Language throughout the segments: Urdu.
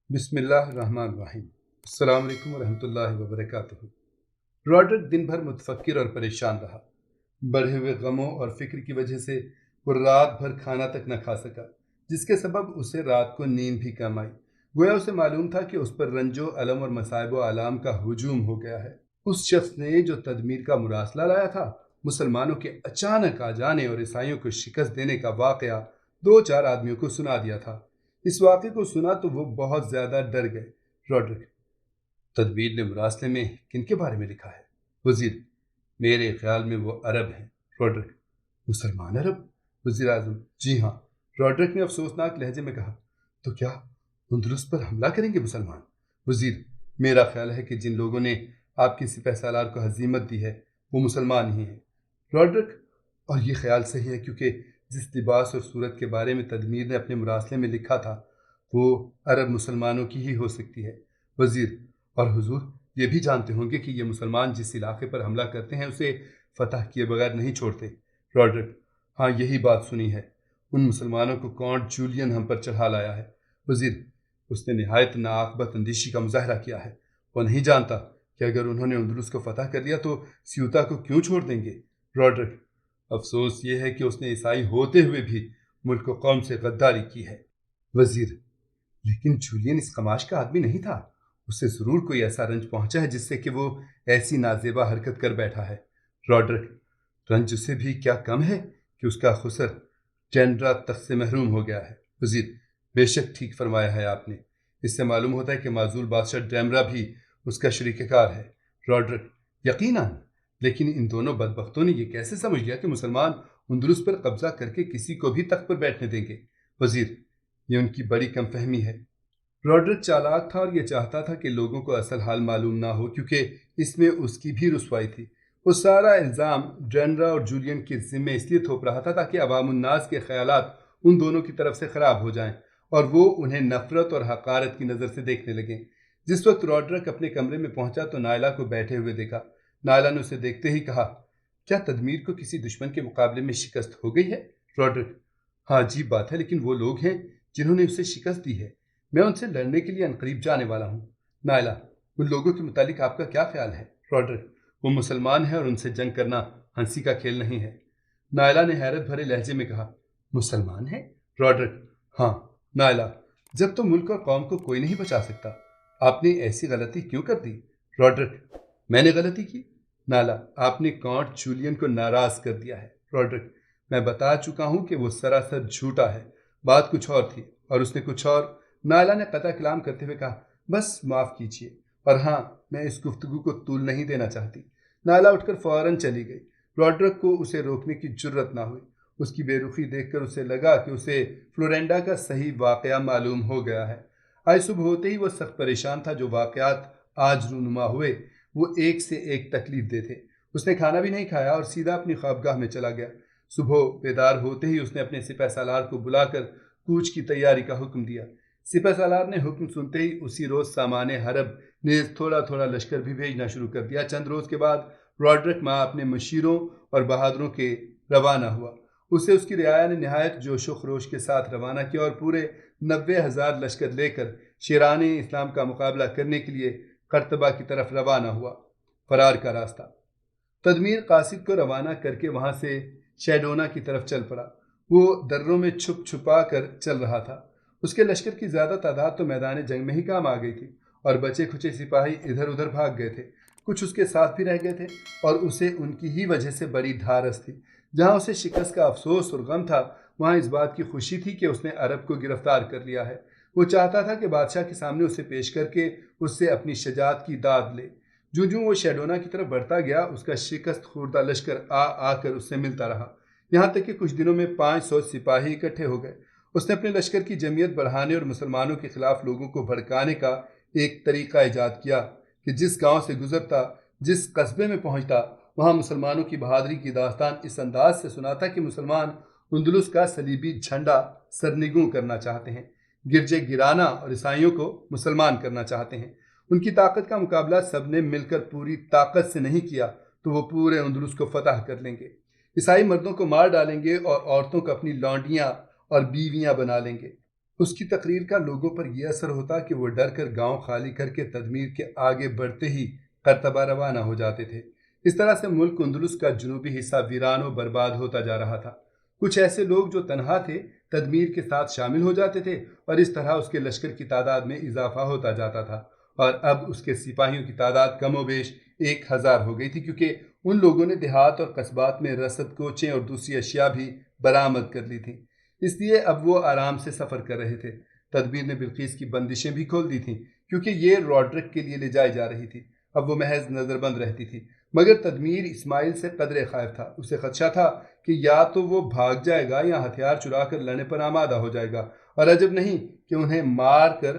بسم اللہ الرحمن الرحیم۔ السلام علیکم ورحمۃ اللہ وبرکاتہ۔ راڈرک دن بھر متفکر اور پریشان رہا۔ بڑھے ہوئے غموں اور فکر کی وجہ سے وہ رات بھر کھانا تک نہ کھا سکا، جس کے سبب اسے رات کو نیند بھی کم آئی۔ گویا اسے معلوم تھا کہ اس پر رنج و الم اور مصائب و آلام کا ہجوم ہو گیا ہے۔ اس شخص نے جو تدمیر کا مراسلہ لایا تھا، مسلمانوں کے اچانک آ جانے اور عیسائیوں کو شکست دینے کا واقعہ 2-4 آدمیوں کو سنا دیا تھا۔ اس واقعے کو سنا تو وہ بہت زیادہ ڈر گئے۔ راڈرک: تدبیر نے مراسلے میں کن کے بارے میں لکھا ہے؟ وزیر: میرے خیال میں وہ عرب ہیں۔ راڈرک: مسلمان عرب؟ وزیر اعظم: جی ہاں۔ راڈرک نے افسوسناک لہجے میں کہا: تو کیا اندلس پر حملہ کریں گے مسلمان؟ وزیر: میرا خیال ہے کہ جن لوگوں نے آپ کی سپہ سالار کو ہزیمت دی ہے وہ مسلمان ہی ہیں۔ راڈرک: اور یہ خیال صحیح ہے، کیونکہ جس لباس اور صورت کے بارے میں تدمیر نے اپنے مراسلے میں لکھا تھا وہ عرب مسلمانوں کی ہی ہو سکتی ہے۔ وزیر: اور حضور یہ بھی جانتے ہوں گے کہ یہ مسلمان جس علاقے پر حملہ کرتے ہیں اسے فتح کیے بغیر نہیں چھوڑتے۔ راڈرک: ہاں، یہی بات سنی ہے۔ ان مسلمانوں کو کانٹ جولین ہم پر چڑھا لایا ہے۔ وزیر: اس نے نہایت ناعاقبت اندیشی کا مظاہرہ کیا ہے۔ وہ نہیں جانتا کہ اگر انہوں نے اندلس کو فتح کر لیا تو سیوطا کو کیوں چھوڑ دیں گے۔ راڈرک: افسوس یہ ہے کہ اس نے عیسائی ہوتے ہوئے بھی ملک و قوم سے غداری کی ہے۔ وزیر: لیکن جولین اس قماش کا آدمی نہیں تھا۔ اسے ضرور کوئی ایسا رنج پہنچا ہے جس سے کہ وہ ایسی نازیبا حرکت کر بیٹھا ہے۔ راڈرک: رنج اسے بھی کیا کم ہے کہ اس کا خسر ٹینڈرا تخت سے محروم ہو گیا ہے۔ وزیر: بے شک ٹھیک فرمایا ہے آپ نے۔ اس سے معلوم ہوتا ہے کہ معزول بادشاہ ڈیمرا بھی اس کا شریک کار ہے۔ راڈرک: یقیناً، لیکن ان دونوں بدبختوں نے یہ کیسے سمجھ لیا کہ مسلمان اندلس پر قبضہ کر کے کسی کو بھی تخت پر بیٹھنے دیں گے؟ وزیر: یہ ان کی بڑی کم فہمی ہے۔ راڈرک چالاک تھا اور یہ چاہتا تھا کہ لوگوں کو اصل حال معلوم نہ ہو، کیونکہ اس میں اس کی بھی رسوائی تھی۔ وہ سارا الزام ڈینڈرا اور جولین کے ذمے اس لیے تھوپ رہا تھا تاکہ عوام الناس کے خیالات ان دونوں کی طرف سے خراب ہو جائیں اور وہ انہیں نفرت اور حقارت کی نظر سے دیکھنے لگیں۔ جس وقت راڈرک اپنے کمرے میں پہنچا تو نائلہ کو بیٹھے ہوئے دیکھا۔ نائلہ نے اسے دیکھتے ہی کہا: کیا تدمیر کو کسی دشمن کے مقابلے میں شکست ہو گئی ہے؟ راڈرک: ہاں، عجیب بات ہے، لیکن وہ لوگ ہیں جنہوں نے اسے شکست دی ہے، میں ان سے لڑنے کے لیے عنقریب جانے والا ہوں۔ نائلہ: ان لوگوں کے متعلق آپ کا کیا خیال ہے؟ راڈرک: وہ مسلمان ہیں اور ان سے جنگ کرنا ہنسی کا کھیل نہیں ہے۔ نائلہ نے حیرت بھرے لہجے میں کہا: مسلمان ہیں؟ راڈرک: ہاں۔ نائلہ: جب تو ملک اور قوم کو کوئی نہیں بچا سکتا، آپ نے ایسی غلطی کیوں کر دی؟ راڈرک: میں نے غلطی کی؟ نائلہ: آپ نے کانٹ جولین کو ناراض کر دیا ہے۔ راڈرک: میں بتا چکا ہوں کہ وہ سراسر جھوٹا ہے، بات کچھ اور تھی اور اس نے کچھ اور۔ نائلہ نے قطع کلام کرتے ہوئے کہا: بس معاف کیجیے، اور ہاں، میں اس گفتگو کو طول نہیں دینا چاہتی۔ نائلہ اٹھ کر فوراً چلی گئی۔ راڈرک کو اسے روکنے کی جرت نہ ہوئی۔ اس کی بے رخی دیکھ کر اسے لگا کہ اسے فلورینڈا کا صحیح واقعہ معلوم ہو گیا ہے۔ آج صبح ہوتے ہی وہ سخت پریشان تھا۔ جو واقعات آج رونما ہوئے وہ ایک سے ایک تکلیف دہ تھے۔ اس نے کھانا بھی نہیں کھایا اور سیدھا اپنی خوابگاہ میں چلا گیا۔ صبح بیدار ہوتے ہی اس نے اپنے سپہ سالار کو بلا کر کوچ کی تیاری کا حکم دیا۔ سپہ سالار نے حکم سنتے ہی اسی روز سامان حرب نیز تھوڑا تھوڑا لشکر بھی بھیجنا شروع کر دیا۔ چند روز کے بعد راڈرک ماں اپنے مشیروں اور بہادروں کے روانہ ہوا۔ اسے اس کی رعایا نے نہایت جوش و خروش کے ساتھ روانہ کیا اور پورے 90,000 لشکر لے کر شیران اسلام کا مقابلہ کرنے کے لیے قرطبہ کی طرف روانہ ہوا۔ فرار کا راستہ: تدمیر قاصد کو روانہ کر کے وہاں سے شیڈونا کی طرف چل پڑا۔ وہ دروں میں چھپ چھپا کر چل رہا تھا۔ اس کے لشکر کی زیادہ تعداد تو میدان جنگ میں ہی کام آ گئی تھی اور بچے کھچے سپاہی ادھر ادھر بھاگ گئے تھے۔ کچھ اس کے ساتھ بھی رہ گئے تھے اور اسے ان کی ہی وجہ سے بڑی دھارس تھی۔ جہاں اسے شکست کا افسوس اور غم تھا، وہاں اس بات کی خوشی تھی کہ اس نے عرب کو گرفتار کر لیا ہے۔ وہ چاہتا تھا کہ بادشاہ کے سامنے اسے پیش کر کے اس سے اپنی شجاعت کی داد لے۔ جوں جوں وہ شیڈونا کی طرف بڑھتا گیا، اس کا شکست خوردہ لشکر آ کر اس سے ملتا رہا، یہاں تک کہ کچھ دنوں میں 500 سپاہی اکٹھے ہو گئے۔ اس نے اپنے لشکر کی جمعیت بڑھانے اور مسلمانوں کے خلاف لوگوں کو بھڑکانے کا ایک طریقہ ایجاد کیا کہ جس گاؤں سے گزرتا، جس قصبے میں پہنچتا، وہاں مسلمانوں کی بہادری کی داستان اس انداز سے سناتا کہ مسلمان اندلس کا صلیبی جھنڈا سرنگوں کرنا چاہتے ہیں، گرجے گرانا اور عیسائیوں کو مسلمان کرنا چاہتے ہیں۔ ان کی طاقت کا مقابلہ سب نے مل کر پوری طاقت سے نہیں کیا تو وہ پورے اندلس کو فتح کر لیں گے۔ عیسائی مردوں کو مار ڈالیں گے اور عورتوں کو اپنی لونڈیاں اور بیویاں بنا لیں گے، اس کی تقریر کا لوگوں پر یہ اثر ہوتا کہ وہ ڈر کر گاؤں خالی کر کے تدمیر کے آگے بڑھتے ہی قرطبہ روانہ ہو جاتے تھے۔ اس طرح سے ملک اندلس کا جنوبی حصہ ویران و برباد ہوتا جا رہا تھا۔ کچھ ایسے لوگ جو تنہا تھے تدمیر کے ساتھ شامل ہو جاتے تھے اور اس طرح اس کے لشکر کی تعداد میں اضافہ ہوتا جاتا تھا، اور اب اس کے سپاہیوں کی تعداد کم و بیش 1000 ہو گئی تھی، کیونکہ ان لوگوں نے دیہات اور قصبات میں رسد، کوچیں اور دوسری اشیاء بھی برآمد کر لی تھیں۔ اس لیے اب وہ آرام سے سفر کر رہے تھے۔ تدبیر نے بلقیس کی بندشیں بھی کھول دی تھیں، کیونکہ یہ روڈرک کے لیے لے جائی جا رہی تھی۔ اب وہ محض نظر بند رہتی تھی، مگر تدمیر اسماعیل سے قدرے خائف تھا۔ اسے خدشہ تھا کہ یا تو وہ بھاگ جائے گا یا ہتھیار چرا کر لڑنے پر آمادہ ہو جائے گا، اور عجب نہیں کہ انہیں مار کر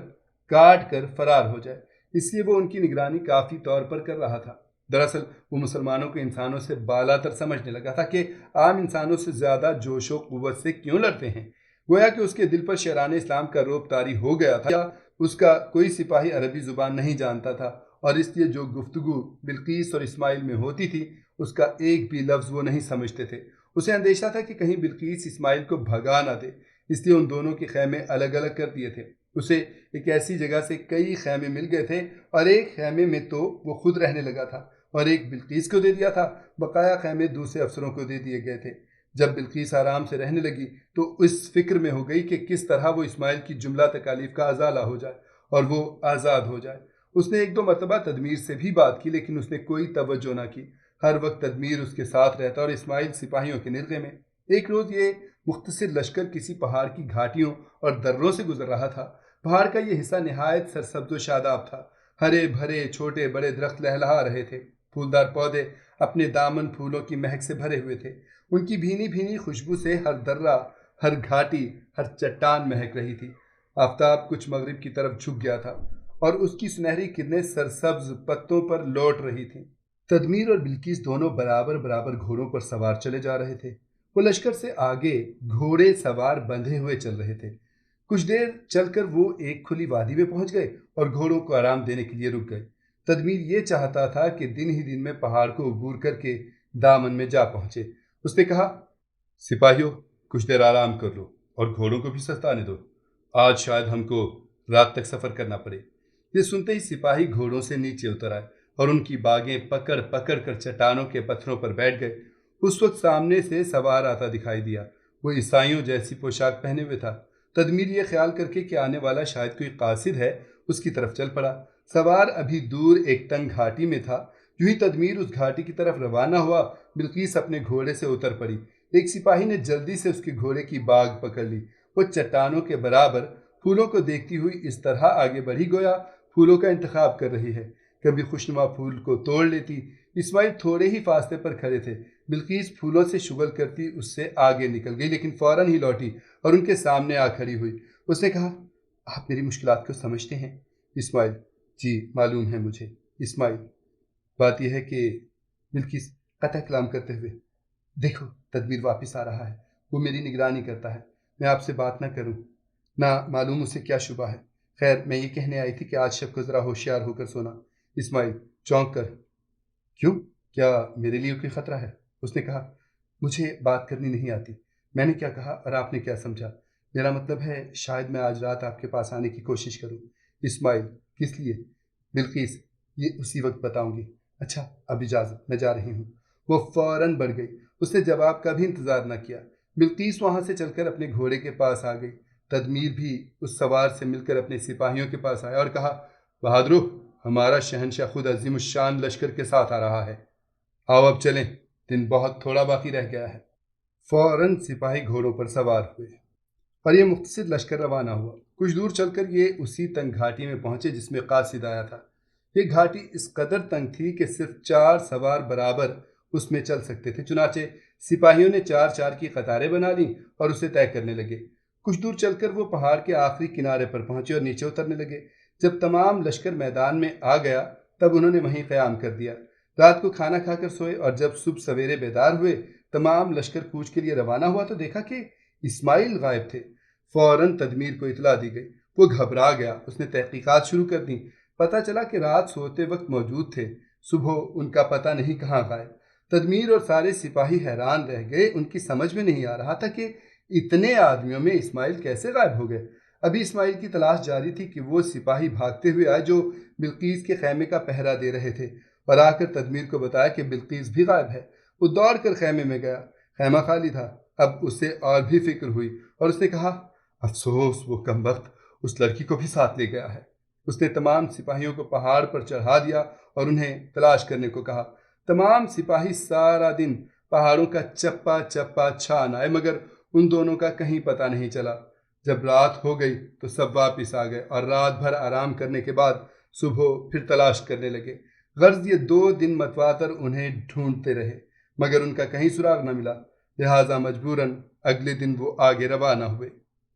کاٹ کر فرار ہو جائے۔ اس لیے وہ ان کی نگرانی کافی طور پر کر رہا تھا۔ دراصل وہ مسلمانوں کو انسانوں سے بالا تر سمجھنے لگا تھا کہ عام انسانوں سے زیادہ جوش و قوت سے کیوں لڑتے ہیں۔ گویا کہ اس کے دل پر شیران اسلام کا رعب طاری ہو گیا تھا، یا اس کا کوئی سپاہی عربی زبان نہیں جانتا تھا، اور اس لیے جو گفتگو بلقیس اور اسماعیل میں ہوتی تھی اس کا ایک بھی لفظ وہ نہیں سمجھتے تھے۔ اسے اندیشہ تھا کہ کہیں بلقیس اسماعیل کو بھگا نہ دے، اس لیے ان دونوں کے خیمے الگ الگ کر دیے تھے۔ اسے ایک ایسی جگہ سے کئی خیمے مل گئے تھے، اور ایک خیمے میں تو وہ خود رہنے لگا تھا اور ایک بلقیس کو دے دیا تھا۔ بقایا خیمے دوسرے افسروں کو دے دیے گئے تھے۔ جب بلقیس آرام سے رہنے لگی تو اس فکر میں ہو گئی کہ کس طرح وہ اسماعیل کی جملہ تکالیف کا ازالہ ہو جائے اور وہ آزاد ہو جائے۔ اس نے ایک دو مرتبہ تدمیر سے بھی بات کی، لیکن اس نے کوئی توجہ نہ کی۔ ہر وقت تدمیر اس کے ساتھ رہتا اور اسماعیل سپاہیوں کے نرغے میں۔ ایک روز یہ مختصر لشکر کسی پہاڑ کی گھاٹیوں اور دروں سے گزر رہا تھا۔ پہاڑ کا یہ حصہ نہایت سرسبز و شاداب تھا۔ ہرے بھرے چھوٹے بڑے درخت لہلہا رہے تھے۔ پھولدار پودے اپنے دامن پھولوں کی مہک سے بھرے ہوئے تھے۔ ان کی بھینی بھینی خوشبو سے ہر درہ، ہر گھاٹی، ہر چٹان مہک رہی تھی۔ آفتاب کچھ مغرب کی طرف جھک گیا تھا اور اس کی سنہری کرنیں سرسبز پتوں پر لوٹ رہی تھیں۔ تدمیر اور بلقیس دونوں برابر برابر گھوڑوں پر سوار چلے جا رہے تھے۔ وہ لشکر سے آگے گھوڑے سوار بندھے ہوئے چل رہے تھے۔ کچھ دیر چل کر وہ ایک کھلی وادی میں پہنچ گئے اور گھوڑوں کو آرام دینے کے لیے رک گئے۔ تدمیر یہ چاہتا تھا کہ دن ہی دن میں پہاڑ کو عبور کر کے دامن میں جا پہنچے۔ اس نے کہا، سپاہیوں، کچھ دیر آرام کر لو اور گھوڑوں کو بھی سستانے دو۔ آج شاید ہم کو رات تک سفر کرنا پڑے۔ یہ سنتے ہی سپاہی گھوڑوں سے نیچے اتر آئے اور ان کی باگیں پکڑ پکڑ کر چٹانوں کے پتھروں پر بیٹھ گئے۔ اس وقت سامنے سے سوار آتا دکھائی دیا۔ وہ عیسائیوں جیسی پوشاک پہنے ہوئے تھا۔ تدمیر یہ خیال کر کے کہ آنے والا شاید کوئی قاصد ہے، اس کی طرف چل پڑا۔ سوار ابھی دور ایک تنگ گھاٹی میں تھا۔ جو ہی تدمیر اس گھاٹی کی طرف روانہ ہوا، بلقیس اپنے گھوڑے سے اتر پڑی۔ ایک سپاہی نے جلدی سے اس کے گھوڑے کی باگ پکڑ لی۔ وہ چٹانوں کے برابر پھولوں کو دیکھتی ہوئی اس طرح آگے بڑھی گویا پھولوں کا انتخاب کر رہی ہے۔ کبھی خوشنما پھول کو توڑ لیتی۔ اسماعیل تھوڑے ہی فاصلے پر کھڑے تھے۔ بلقیس پھولوں سے شغل کرتی اس سے آگے نکل گئی، لیکن فوراً ہی لوٹی اور ان کے سامنے آ کھڑی ہوئی۔ اس نے کہا، آپ میری مشکلات کو سمجھتے ہیں؟ اسماعیل، جی معلوم ہے مجھے۔ اسماعیل، بات یہ ہے کہ بلقیس قطع کلام کرتے ہوئے، دیکھو تدبیر واپس آ رہا ہے، وہ میری نگرانی کرتا ہے، میں آپ سے بات نہ کروں، نہ معلوم اسے کیا شبہ ہے۔ خیر میں یہ کہنے آئی تھی کہ آج شب کو ذرا ہوشیار ہو کر سونا۔ اسماعیل چونک کر، کیوں، کیا میرے لیے کوئی خطرہ ہے؟ اس نے کہا، مجھے بات کرنی نہیں آتی، میں نے کیا کہا اور آپ نے کیا سمجھا؟ میرا مطلب ہے شاید میں آج رات آپ کے پاس آنے کی کوشش کروں۔ اسماعیل، کس لیے؟ بلقیس، یہ اسی وقت بتاؤں گی۔ اچھا اب اجازت، میں جا رہی ہوں۔ وہ فوراً بڑھ گئی۔ اس نے جواب کا بھی انتظار نہ کیا۔ بلقیس وہاں سے چل کر اپنے گھوڑے کے پاس آ گئی۔ تدمیر بھی اس سوار سے مل کر اپنے سپاہیوں کے پاس آیا اور کہا، بہادرو، ہمارا شہنشاہ خود عظیم الشان لشکر کے ساتھ آ رہا ہے، آؤ اب چلیں، دن بہت تھوڑا باقی رہ گیا ہے۔ فوراً سپاہی گھوڑوں پر سوار ہوئے اور یہ مختصر لشکر روانہ ہوا۔ کچھ دور چل کر یہ اسی تنگ گھاٹی میں پہنچے جس میں قاصد آیا تھا۔ یہ گھاٹی اس قدر تنگ تھی کہ صرف 4 سوار برابر اس میں چل سکتے تھے۔ چنانچہ سپاہیوں نے 4 کی قطاریں بنا لیں اور اسے طے کرنے لگے۔ کچھ دور چل کر وہ پہاڑ کے آخری کنارے پر پہنچے اور نیچے اترنے لگے۔ جب تمام لشکر میدان میں آ گیا تب انہوں نے وہیں قیام کر دیا۔ رات کو کھانا کھا کر سوئے اور جب صبح سویرے بیدار ہوئے، تمام لشکر کوچ کے لیے روانہ ہوا تو دیکھا کہ اسماعیل غائب تھے۔ فوراً تدمیر کو اطلاع دی گئی۔ وہ گھبرا گیا۔ اس نے تحقیقات شروع کر دیں۔ پتہ چلا کہ رات سوتے وقت موجود تھے، صبح ان کا پتہ نہیں کہاں غائب۔ تدمیر اور سارے سپاہی حیران رہ گئے۔ ان کی سمجھ میں نہیں آ رہا تھا کہ اتنے آدمیوں میں اسماعیل کیسے غائب ہو گئے۔ ابھی اسماعیل کی تلاش جاری تھی کہ وہ سپاہی بھاگتے ہوئے آئے جو بلقیس کے خیمے کا پہرا دے رہے تھے، اور آ کر تدمیر کو بتایا کہ بلقیس بھی غائب ہے۔ وہ دوڑ کر خیمے میں گیا، خیمہ خالی تھا۔ اب اسے اور بھی فکر ہوئی اور اس نے کہا، افسوس وہ کمبخت اس لڑکی کو بھی ساتھ لے گیا ہے۔ اس نے تمام سپاہیوں کو پہاڑ پر چڑھا دیا اور انہیں تلاش کرنے کو کہا۔ تمام سپاہی سارا دن پہاڑوں کا چپا چپا چھان آئے مگر ان دونوں کا کہیں پتہ نہیں چلا۔ جب رات ہو گئی تو سب واپس آ گئے اور رات بھر آرام کرنے کے بعد صبح پھر تلاش کرنے لگے۔ غرض یہ 2 دن متواتر انہیں ڈھونڈتے رہے مگر ان کا کہیں سراغ نہ ملا، لہٰذا مجبوراً اگلے دن وہ آگے روانہ ہوئے۔